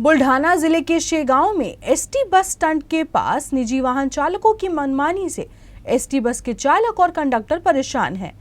बुल्ढाना जिले के शेगांव में एसटी बस स्टैंड के पास निजी वाहन चालकों की मनमानी से एसटी बस के चालक और कंडक्टर परेशान हैं।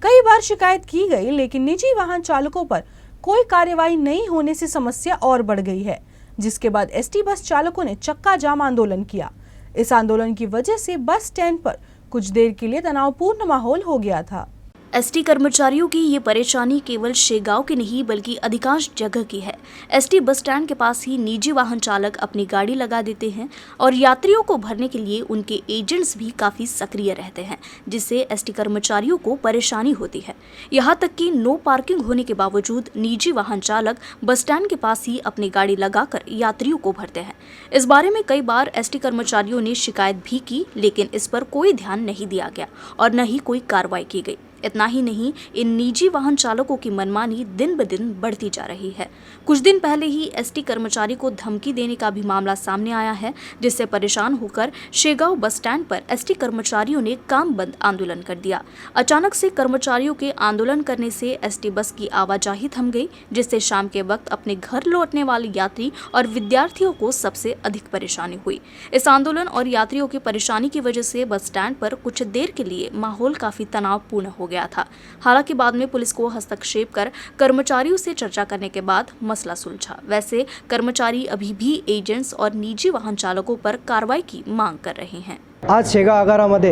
कई बार शिकायत की गई, लेकिन निजी वाहन चालकों पर कोई कार्रवाई नहीं होने से समस्या और बढ़ गई है, जिसके बाद एसटी बस चालकों ने चक्का जाम आंदोलन किया। इस आंदोलन की वजह से बस स्टैंड पर कुछ देर के लिए तनावपूर्ण माहौल हो गया था। एसटी कर्मचारियों की ये परेशानी केवल शेगांव की नहीं बल्कि अधिकांश जगह की है। एसटी बस स्टैंड के पास ही निजी वाहन चालक अपनी गाड़ी लगा देते हैं और यात्रियों को भरने के लिए उनके एजेंट्स भी काफी सक्रिय रहते हैं, जिससे एसटी कर्मचारियों को परेशानी होती है। यहाँ तक कि नो पार्किंग होने के बावजूद निजी वाहन चालक बस स्टैंड के पास ही अपनी गाड़ी लगाकर यात्रियों को भरते हैं। इस बारे में कई बार एसटी कर्मचारियों ने शिकायत भी की, लेकिन इस पर कोई ध्यान नहीं दिया गया और न ही कोई कार्रवाई की गई। इतना ही नहीं, इन निजी वाहन चालकों की मनमानी दिन ब दिन बढ़ती जा रही है। कुछ दिन पहले ही एसटी कर्मचारी को धमकी देने का भी मामला सामने आया है, जिससे परेशान होकर शेगांव बस स्टैंड पर एसटी कर्मचारियों ने काम बंद आंदोलन कर दिया। अचानक से कर्मचारियों के आंदोलन करने से एसटी बस की आवाजाही थम गई, जिससे शाम के वक्त अपने घर लौटने वाले यात्री और विद्यार्थियों को सबसे अधिक परेशानी हुई। इस आंदोलन और यात्रियों की परेशानी की वजह से बस स्टैंड पर कुछ देर के लिए माहौल काफी तनावपूर्ण हो गया था। हालांकि बाद में पुलिस को हस्तक्षेप कर कर्मचारियों से चर्चा करने के बाद मसला सुलझा। वैसे कर्मचारी अभी भी एजेंट्स और निजी वाहन चालकों पर कार्रवाई की मांग कर रहे हैं। आज शेगाव आगारामध्ये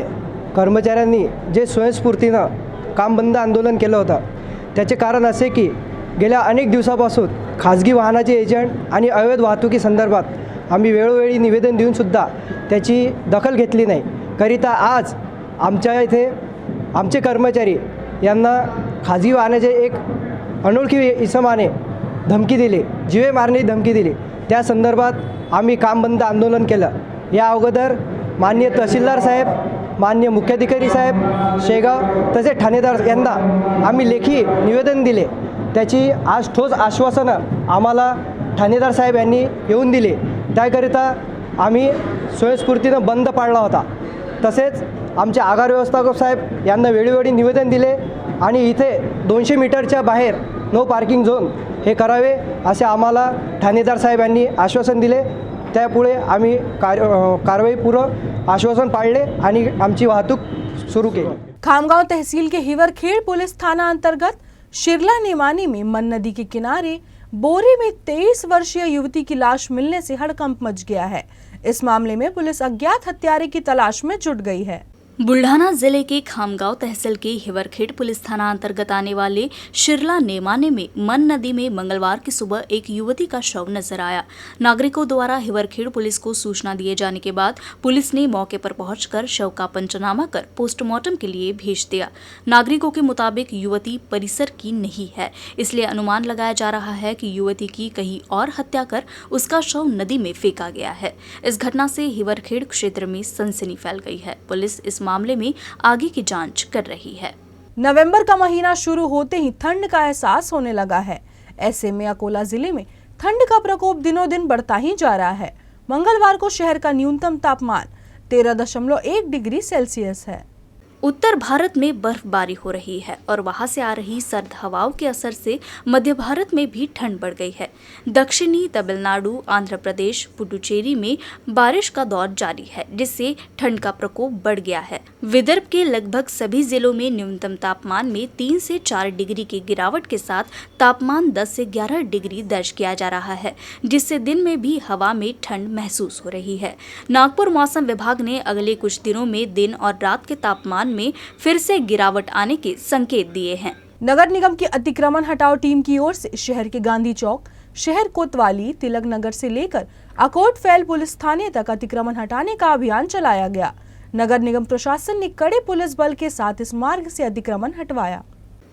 कर्मचाऱ्यांनी जे स्वयंस्फूर्तीनं काम बंद आंदोलन केलं होतं, त्याचे कारण असे की गेल्या अनेक दिवसापासून खाजगी वाहनाचे एजंट आणि अवैध वाहतुकी संदर्भात आम्ही वेळोवेळी निवेदन देऊन सुद्धा त्याची दखल घेतली नाही। करिता आज आमच्या इथे आमचे कर्मचारी यांना खाजगी वाहनाचे एक अनोळखी इसमाने धमकी दिली, जीवे मारण्याची धमकी दिली। त्या संदर्भात आम्ही काम बंद आंदोलन केलं। या अगोदर माननीय तहसीलदार साहेब, माननीय मुख्याधिकारी साहेब शेगाव तसेच ठाणेदार यांना आम्ही लेखी निवेदन दिले। त्याची आज ठोस आश्वासनं आम्हाला ठाणेदार साहेब यांनी येऊन दिली। त्याकरिता आम्ही स्वयंस्फूर्तीनं बंद पाडला होता। तसेच आमचे आगार व्यवस्थापक साहेब यांना वेळोवेळी निवेदन दिले आणि इथे 200 मीटरच्या बाहेर नो पार्किंग झोन हे करावे असे आम्हाला ठाणेदार साहेब यांनी आश्वासन दिले। त्यापुढे आम्ही कारवाईपूर्वक आश्वासन पाळले आणि आमची वाहतूक सुरू केली। खामगांव तहसील के हिवरखेड़ पुलिस थाना अंतर्गत शिरला नेमानी में मन नदी के किनारे बोरे में 23 वर्षीय युवती की लाश मिलने से हड़कंप मच गया है। इस मामले में पुलिस अज्ञात हत्यारे की तलाश में जुट गई है। बुल्ढाना जिले के खामगांव तहसील के हिवरखेड़ पुलिस थाना अंतर्गत आने वाले शिरला नेमाने में मन नदी में मंगलवार की सुबह एक युवती का शव नजर आया। नागरिकों द्वारा हिवरखेड़ पुलिस को सूचना दिए जाने के बाद पुलिस ने मौके पर पहुंचकर शव का पंचनामा कर पोस्टमार्टम के लिए भेज दिया। नागरिकों के मुताबिक युवती परिसर की नहीं है, इसलिए अनुमान लगाया जा रहा है कि युवती की कहीं और हत्या कर उसका शव नदी में फेंका गया है। इस घटना से हिवरखेड़ क्षेत्र में सनसनी फैल गई है। पुलिस इस मामले में आगे की जांच कर रही है। नवंबर का महीना शुरू होते ही ठंड का एहसास होने लगा है। ऐसे में अकोला जिले में ठंड का प्रकोप दिनों दिन बढ़ता ही जा रहा है। मंगलवार को शहर का न्यूनतम तापमान 13.1 डिग्री सेल्सियस है। उत्तर भारत में बर्फबारी हो रही है और वहां से आ रही सर्द हवाओं के असर से मध्य भारत में भी ठंड बढ़ गई है। दक्षिणी तमिलनाडु, आंध्र प्रदेश, पुडुचेरी में बारिश का दौर जारी है, जिससे ठंड का प्रकोप बढ़ गया है। विदर्भ के लगभग सभी जिलों में न्यूनतम तापमान में 3 से 4 डिग्री की गिरावट के साथ तापमान 10 से 11 डिग्री दर्ज किया जा रहा है, जिससे दिन में भी हवा में ठंड महसूस हो रही है। नागपुर मौसम विभाग ने अगले कुछ दिनों में दिन और रात के तापमान में फिर से गिरावट आने के संकेत दिए हैं। नगर निगम की अतिक्रमण हटाओ टीम की ओर से शहर के गांधी चौक, शहर कोतवाली, तिलक नगर से लेकर अकोट फैल पुलिस थाने तक अतिक्रमण हटाने का अभियान चलाया गया। नगर निगम प्रशासन ने कड़े पुलिस बल के साथ इस मार्ग से अतिक्रमण हटवाया।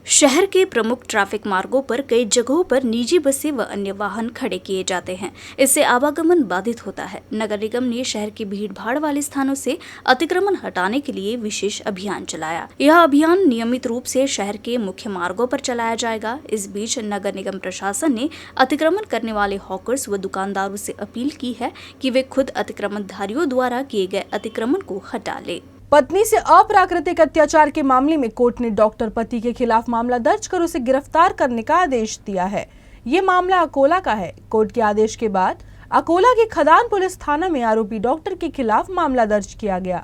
शहर के प्रमुख ट्रैफिक मार्गों पर कई जगहों पर निजी बसें व अन्य वाहन खड़े किए जाते हैं। इससे आवागमन बाधित होता है। नगर निगम ने शहर के भीड़-भाड़ वाले स्थानों से अतिक्रमण हटाने के लिए विशेष अभियान चलाया। यह अभियान नियमित रूप से शहर के मुख्य मार्गों पर चलाया जाएगा। इस बीच नगर निगम प्रशासन ने अतिक्रमण करने वाले हॉकर्स व दुकानदारों से अपील की है कि वे खुद अतिक्रमणधारियों द्वारा किए गए अतिक्रमण को हटा ले। पत्नी से अप्राकृतिक अत्याचार के मामले में कोर्ट ने डॉक्टर पति के खिलाफ मामला दर्ज कर उसे गिरफ्तार करने का आदेश दिया है। ये मामला अकोला का है। कोर्ट के आदेश के बाद अकोला की खदान पुलिस थाना में आरोपी डॉक्टर के खिलाफ मामला दर्ज किया गया।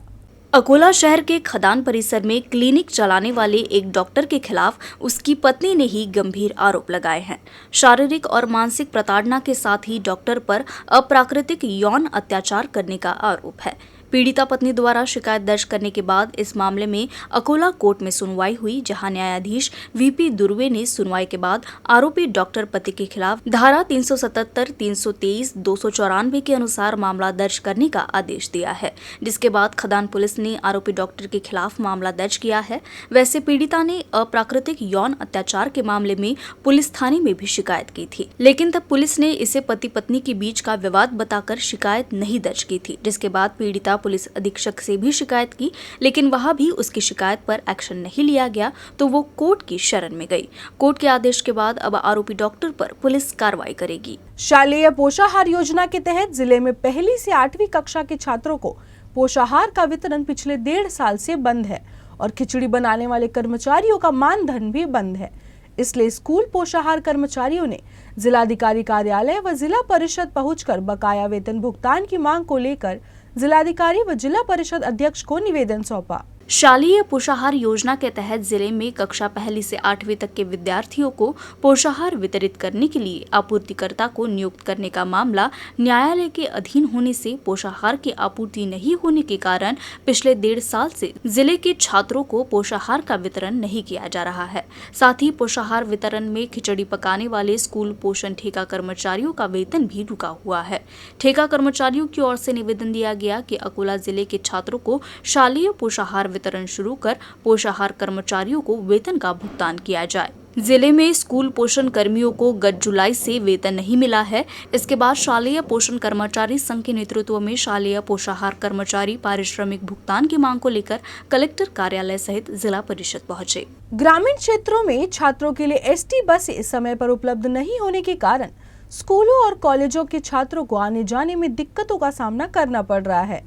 अकोला शहर के खदान परिसर में क्लिनिक चलाने वाले एक डॉक्टर के खिलाफ उसकी पत्नी ने ही गंभीर आरोप लगाए हैं। शारीरिक और मानसिक प्रताड़ना के साथ ही डॉक्टर पर अप्राकृतिक यौन अत्याचार करने का आरोप है। पीड़िता पत्नी द्वारा शिकायत दर्ज करने के बाद इस मामले में अकोला कोर्ट में सुनवाई हुई, जहां न्यायाधीश वीपी दुर्वे ने सुनवाई के बाद आरोपी डॉक्टर पति के खिलाफ धारा 377, 323, 294 के अनुसार मामला दर्ज करने का आदेश दिया है, जिसके बाद खदान पुलिस ने आरोपी डॉक्टर के खिलाफ मामला दर्ज किया है। वैसे पीड़िता ने अप्राकृतिक यौन अत्याचार के मामले में पुलिस थाने में भी शिकायत की थी, लेकिन तब पुलिस ने इसे पति पत्नी के बीच का विवाद बताकर शिकायत नहीं दर्ज की थी, जिसके बाद पीड़िता पुलिस अधीक्षक से भी शिकायत की, लेकिन वहां भी उसकी शिकायत पर एक्शन नहीं लिया गया तो वो कोर्ट की शरण में गई। कोर्ट के आदेश के बाद अब आरोपी डॉक्टर पर पुलिस कार्रवाई करेगी। शालेय पोषाहार योजना के तहत जिले में 1ली से 8वीं कक्षा के छात्रों को पोषाहार का वितरण पिछले 1.5 साल से बंद है और खिचड़ी बनाने वाले कर्मचारियों का मानधन भी बंद है। इसलिए स्कूल पोषाहार कर्मचारियों ने जिलाधिकारी कार्यालय व जिला परिषद पहुंचकर बकाया वेतन भुगतान की मांग को लेकर जिलाधिकारी व जिला परिषद अध्यक्ष को निवेदन सौंपा। शालेय पोषाहार योजना के तहत जिले में कक्षा 1 से 8वीं तक के विद्यार्थियों को पोषाहार वितरित करने के लिए आपूर्तिकर्ता को नियुक्त करने का मामला न्यायालय के अधीन होने से पोषाहार की आपूर्ति नहीं होने के कारण पिछले 1.5 साल से जिले के छात्रों को पोषाहार का वितरण नहीं किया जा रहा है। साथ ही पोषाहार वितरण में खिचड़ी पकाने वाले स्कूल पोषण ठेका कर्मचारियों का वेतन भी रुका हुआ है। ठेका कर्मचारियों की ओर से निवेदन दिया गया कि अकोला जिले के छात्रों को शालेय पोषाहार वितरण शुरू कर पोषाहार कर्मचारियों को वेतन का भुगतान किया जाए। जिले में स्कूल पोषण कर्मियों को गत जुलाई से वेतन नहीं मिला है। इसके बाद शालेय पोषण कर्मचारी संघ के नेतृत्व में शालेय पोषाहार कर्मचारी पारिश्रमिक भुगतान की मांग को लेकर कलेक्टर कार्यालय सहित जिला परिषद पहुंचे। ग्रामीण क्षेत्रों में छात्रों के लिए एसटी बसें समय पर उपलब्ध नहीं होने के कारण स्कूलों और कॉलेजों के छात्रों को आने जाने में दिक्कतों का सामना करना पड़ रहा है।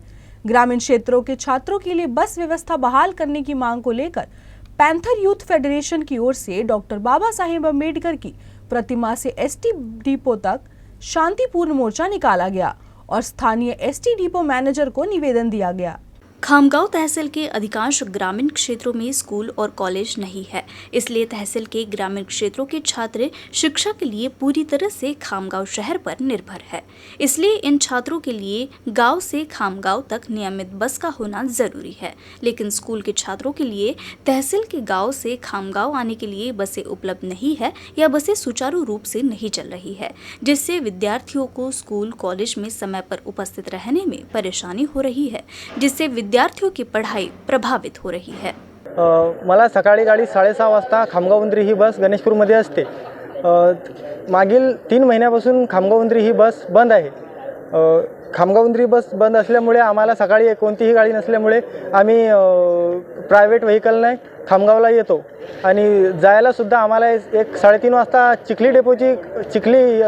ग्रामीण क्षेत्रों के छात्रों के लिए बस व्यवस्था बहाल करने की मांग को लेकर पैंथर यूथ फेडरेशन की ओर से डॉक्टर बाबा साहेब अम्बेडकर की प्रतिमा से एसटी डिपो तक शांतिपूर्ण मोर्चा निकाला गया और स्थानीय एसटी डिपो मैनेजर को निवेदन दिया गया। खामगांव तहसील के अधिकांश ग्रामीण क्षेत्रों में स्कूल और कॉलेज नहीं है, इसलिए तहसील के ग्रामीण क्षेत्रों के छात्र शिक्षा के लिए पूरी तरह से खामगांव शहर पर निर्भर है। इसलिए इन छात्रों के लिए गांव से खामगांव तक नियमित बस का होना जरूरी है, लेकिन स्कूल के छात्रों के लिए तहसील के गांव से खामगांव आने के लिए बसें उपलब्ध नहीं है या बसें सुचारू रूप से नहीं चल रही है, जिससे विद्यार्थियों को स्कूल कॉलेज में समय पर उपस्थित रहने में परेशानी हो रही है, जिससे विद्यार्थियों की पढ़ाई प्रभावित हो रही है। मला सकाळी गाडी 6:30 वाजता खामगाव-उंद्री ही बस गणेशपूरमध्ये असते। मागील 3 महिन्यापासून खामगाव-उंद्री ही बस बंद आहे। खामगाव-उंद्री बस बंद असल्यामुळे आम्हाला सकाळी कोणतीही गाडी नसल्यामुळे आम्ही प्रायव्हेट व्हेकलने खामगावला येतो आणि जायला सुद्धा आम्हाला 3:30 वाजता चिखली डेपोची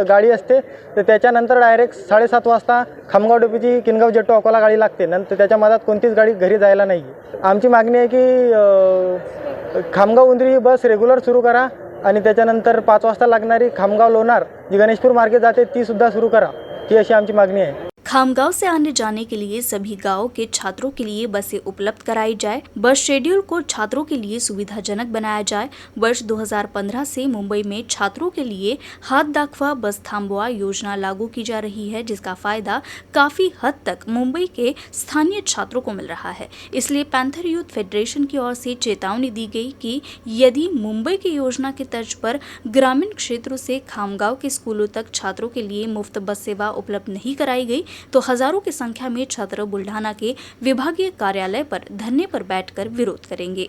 गाडी असते, तर त्याच्यानंतर डायरेक्ट 7:30 वाजता खामगाव डेपोची किनगाव जेट्टो अकोला गाडी लागते। नंतर त्याच्या मधात कोणतीच गाडी घरी जायला नाही। आमची मागणी आहे की खामगाव-उंद्री ही बस रेग्युलर सुरू करा आणि त्याच्यानंतर 5 वाजता लागणारी खामगाव लोणार जी गणेशपूर मार्गे जाते ती सुद्धा सुरू करा, ही अशी आमची मागणी आहे। खामगांव से आने जाने के लिए सभी गांव के छात्रों के लिए बसें उपलब्ध कराई जाए। बस शेड्यूल को छात्रों के लिए सुविधाजनक बनाया जाए। वर्ष 2015 से मुंबई में छात्रों के लिए हाथ दाखवा बस थांबवा योजना लागू की जा रही है, जिसका फायदा काफी हद तक मुंबई के स्थानीय छात्रों को मिल रहा है। इसलिए पैंथर यूथ फेडरेशन की ओर से चेतावनी दी गई कि यदि मुंबई की योजना की तर्ज पर ग्रामीण क्षेत्रों से खामगांव के स्कूलों तक छात्रों के लिए मुफ्त बस सेवा उपलब्ध नहीं कराई गई तो हजारों की संख्या में छात्र बुल्ढाना के विभागीय कार्यालय पर धरने पर बैठकर विरोध करेंगे।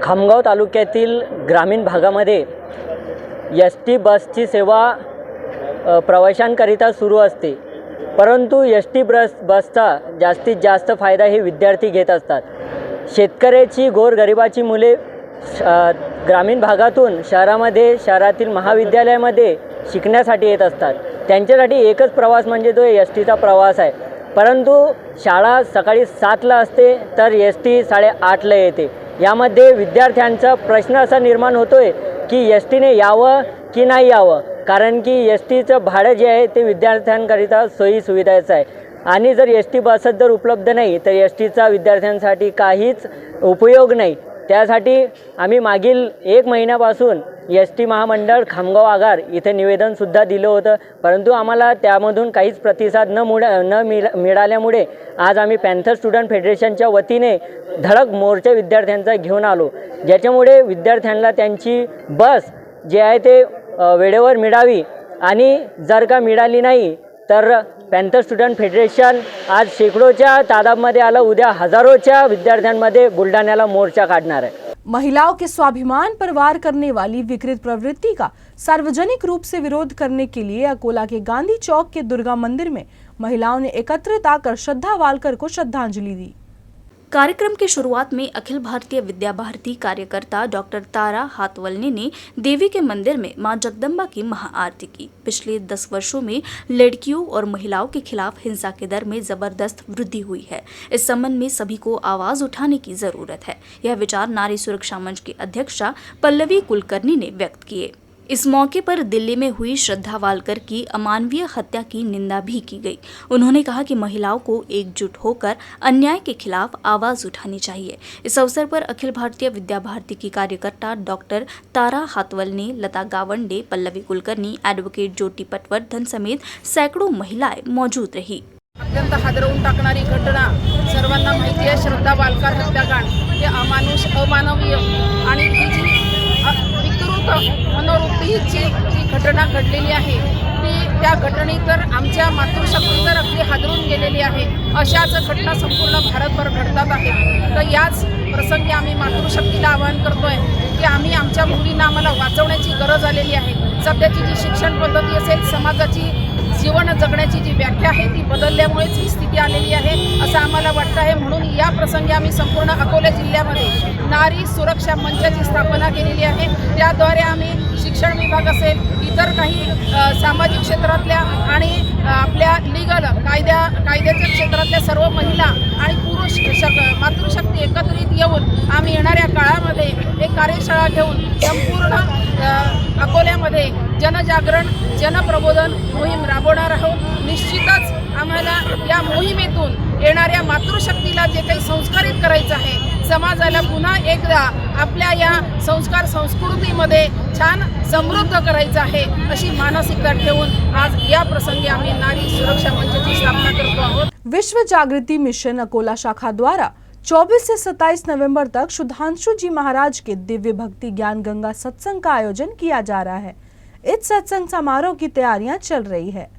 खामगाव तालुक्यातील ग्रामीण भागामध्ये एसटी बसची सेवा प्रवाशांकरिता सुरू असते, परंतु एसटी बसचा जास्तीत जास्त फायदा हे विद्यार्थी घेत असतात। शेतकऱ्याची गोरगरिबाची मुले ग्रामीण भागातून शहरातील महाविद्यालयामध्ये शिकण्यासाठी येत असतात। त्यांच्यासाठी एकच प्रवास म्हणजे तो एसटीचा प्रवास आहे, परंतु शाळा सकाळी 7ला असते तर एसटी 8:30ला येते। यामध्ये विद्यार्थ्यांचा प्रश्न असा निर्माण होतोय की एसटीने यावं की नाही यावं, कारण की एस टीचं भाडं जे आहे ते विद्यार्थ्यांकरिता सोयी सुविधाचं आहे आणि जर एस टी बसच जर उपलब्ध नाही तर एस टीचा विद्यार्थ्यांसाठी काहीच उपयोग नाही। त्यासाठी आम्ही मागील 1 महिन्यापासून एस टी महामंडळ खामगाव आगार इथे निवेदनसुद्धा दिलं होतं, परंतु आम्हाला त्यामधून काहीच प्रतिसाद मिळाल्यामुळे आज आम्ही पॅन्थर स्टुडंट फेडरेशनच्या वतीने धडक मोर्चा विद्यार्थ्यांचा घेऊन आलो, ज्याच्यामुळे विद्यार्थ्यांना त्यांची बस जे आहे ते वेळेवर मिळावी आणि जर का मिळाली नाही तर पॅन्थर स्टुडंट फेडरेशन आज शेकडोच्या तादामध्ये आलं, उद्या हजारोच्या विद्यार्थ्यांमध्ये बुलढाण्याला मोर्चा काढणार है। महिलाओं के स्वाभिमान पर वार करने वाली विकृत प्रवृत्ति का सार्वजनिक रूप से विरोध करने के लिए अकोला के गांधी चौक के दुर्गा मंदिर में महिलाओं ने एकत्रित आकर श्रद्धा वालकर को श्रद्धांजलि दी। कार्यक्रम की शुरुआत में अखिल भारतीय विद्या भारती कार्यकर्ता डॉक्टर तारा हातवलने ने देवी के मंदिर में मां जगदम्बा की महाआरती की। पिछले 10 वर्षों में लड़कियों और महिलाओं के खिलाफ हिंसा के दर में जबरदस्त वृद्धि हुई है। इस संबंध में सभी को आवाज उठाने की जरूरत है। यह विचार नारी सुरक्षा मंच की अध्यक्षा पल्लवी कुलकर्णी ने व्यक्त किए। इस मौके पर दिल्ली में हुई श्रद्धा वालकर की अमानवीय हत्या की निंदा भी की गई। उन्होंने कहा कि महिलाओं को एकजुट होकर अन्याय के खिलाफ आवाज उठानी चाहिए। इस अवसर पर अखिल भारतीय विद्या भारती की कार्यकर्ता डॉक्टर तारा हातवलने, लता गावंडे, पल्लवी कुलकर्णी, एडवोकेट ज्योति पटवर्धन समेत सैकड़ों महिलाएं मौजूद रही। अत्यंत हादरवून टाकणारी घटना सर्वांना माहिती आहे। श्रद्धा वालकर हत्याकांड हे अमानवीय आणि ही जी विकृत मनोवृत्तीची जी घटना घडलेली आहे त्या घटने तर आमच्या मातृशक्ती तर अगदी हादरून गेलेली आहे। अशाच घटना संपूर्ण भारतभर घडतात आहेत। तर याच प्रसंगी आम्ही मातृशक्तीला आवाहन करतोय की आम्ही आमच्या मुलींना आम्हाला वाचवण्याची गरज आलेली आहे। सध्याची जी शिक्षण पद्धती असेल, समाजाची जीवन जगण्याची जी व्याख्या आहे ती बदलल्यामुळेच ही स्थिती आलेली आहे असं आम्हाला वाटतं आहे। म्हणून या प्रसंगी आम्ही संपूर्ण अकोला जिल्ह्यामध्ये नारी सुरक्षा मंचाची स्थापना केलेली आहे। त्याद्वारे आम्ही शिक्षण विभाग असेल, इतर काही सामाजिक क्षेत्रातल्या आणि आपल्या लीगल कायद्याच्या क्षेत्रातल्या सर्व महिला आणि पुरुष मातृशक्ती एकत्रित येऊन आम्ही येणाऱ्या काळामध्ये एक कार्यशाळा घेऊन संपूर्ण अकोल्यामध्ये जनजागरण जनप्रबोधन मोहीम राबवणार आहोत। निश्चितच आम्हाला या मोहिमेतून येणाऱ्या मातृशक्तीला जे काही संस्कारित करायचं आहे, समाजाला पुन्हा एकदा आपल्या या संस्कार संस्कृतीमध्ये छान समृद्ध करायचं आहे अशी मानसिकता ठेवून आज या प्रसंगी आम्ही नारी सुरक्षा मंचाची स्थापना करतो आहोत। विश्व जागृति मिशन अकोला शाखा द्वारा 24 से 27 नवंबर तक सुधांशु जी महाराज के दिव्य भक्ति ज्ञान गंगा सत्संग का आयोजन किया जा रहा है। इस सत्संग समारोह की तैयारियां चल रही है।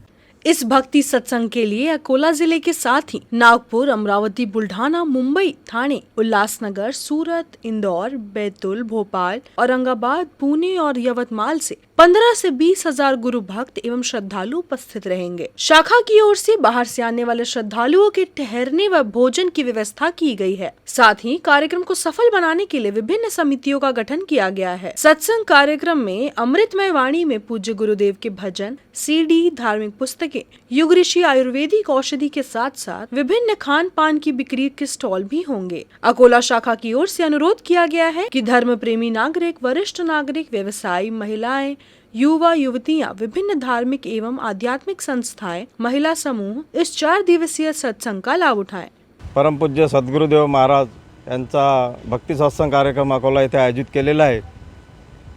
इस भक्ति सत्संग के लिए अकोला जिले के साथ ही नागपुर, अमरावती, बुल्ढाना, मुंबई, ठाणे, उल्लासनगर, सूरत, इंदौर, बैतूल, भोपाल, औरंगाबाद, पुणे और यवतमाल से 15 से 20 हजार गुरु भक्त एवं श्रद्धालु उपस्थित रहेंगे। शाखा की ओर से बाहर से आने वाले श्रद्धालुओं के ठहरने व भोजन की व्यवस्था की गई है। साथ ही कार्यक्रम को सफल बनाने के लिए विभिन्न समितियों का गठन किया गया है। सत्संग कार्यक्रम में अमृतमय वाणी में पूज्य गुरुदेव के भजन, सीडी, धार्मिक पुस्तकें, युग ऋषि आयुर्वेदिक औषधि के साथ साथ विभिन्न खान पान की बिक्री के स्टॉल भी होंगे। अकोला शाखा की ओर से अनुरोध किया गया है कि धर्म प्रेमी नागरिक, वरिष्ठ नागरिक, व्यवसायी, महिलाएं, युवा युवतियां, विभिन्न धार्मिक एवं आध्यात्मिक संस्थाएं, महिला समूह इस 4 दिवसीय सत्संग का लाभ उठाएं। परम पूज्य सद्गुरुदेव महाराज यांचा भक्ती सत्संग कार्यक्रम अकोला येथे आयोजित केलेला आहे।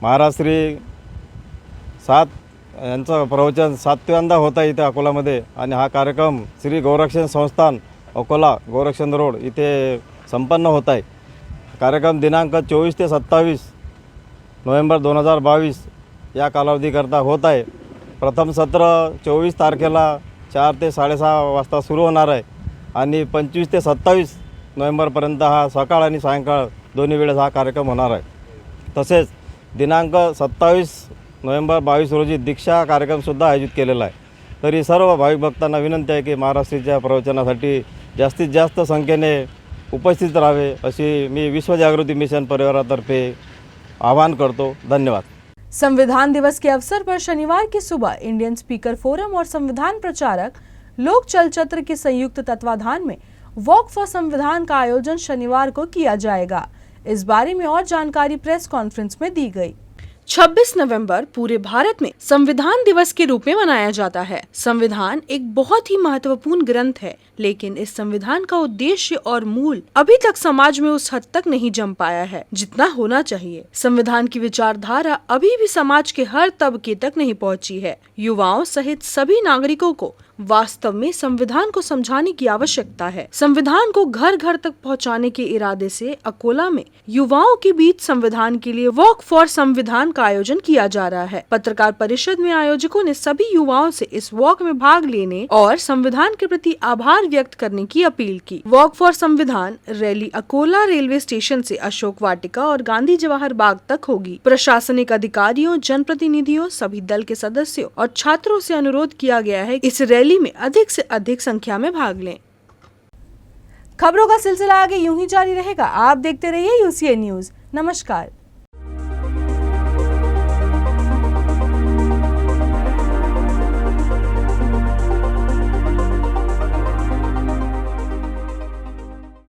महाराज श्री 7 यांचं प्रवचन 7व्यांदा होत आहे इथे अकोलामध्ये आणि हा कार्यक्रम श्री गौरक्षण संस्थान अकोला गौरक्षण रोड इथे संपन्न होत आहे। कार्यक्रम दिनांक 24 ते 27 नोव्हेंबर 2022 या कालावधीकरता होत आहे। प्रथम सत्र 24 तारखेला 4 ते 6:30 वाजता सुरू होणार आहे आणि 25 ते 27 नोव्हेंबरपर्यंत हा सकाळ आणि सायंकाळ दोन्ही वेळेस हा कार्यक्रम होणार आहे। तसेच दिनांक 27 नोव्हेंबर 22 रोजी दीक्षा कार्यक्रमसुद्धा आयोजित केलेला आहे। तरी सर्व भाविक भक्तांना विनंती आहे की महाराष्ट्रीच्या प्रवचनासाठी जास्तीत जास्त संख्येने उपस्थित राहावे अशी मी विश्व जागृती मिशन परिवारातर्फे आवाहन करतो। धन्यवाद। संविधान दिवस के अवसर पर शनिवार की सुबह इंडियन स्पीकर फोरम और संविधान प्रचारक लोक चलचित्र के संयुक्त तत्वाधान में वॉक फॉर संविधान का आयोजन शनिवार को किया जाएगा। इस बारे में और जानकारी प्रेस कॉन्फ्रेंस में दी गई। 26 नवंबर पूरे भारत में संविधान दिवस के रूप में मनाया जाता है। संविधान एक बहुत ही महत्वपूर्ण ग्रंथ है, लेकिन इस संविधान का उद्देश्य और मूल अभी तक समाज में उस हद तक नहीं जम पाया है जितना होना चाहिए। संविधान की विचारधारा अभी भी समाज के हर तबके तक नहीं पहुंची है। युवाओं सहित सभी नागरिकों को वास्तव में संविधान को समझाने की आवश्यकता है। संविधान को घर घर तक पहुंचाने के इरादे से अकोला में युवाओं के बीच संविधान के लिए वॉक फॉर संविधान का आयोजन किया जा रहा है। पत्रकार परिषद में आयोजकों ने सभी युवाओं से इस वॉक में भाग लेने और संविधान के प्रति आभार व्यक्त करने की अपील की। वॉक फॉर संविधान रैली अकोला रेलवे स्टेशन से अशोक वाटिका और गांधी जवाहर बाग तक होगी। प्रशासनिक अधिकारियों, जनप्रतिनिधियों, सभी दल के सदस्यों और छात्रों से अनुरोध किया गया है इस रैली में अधिक से अधिक संख्या में भाग लें। खबरों का सिलसिला आगे यूं ही जारी रहेगा। आप देखते रहिए UCN न्यूज। नमस्कार।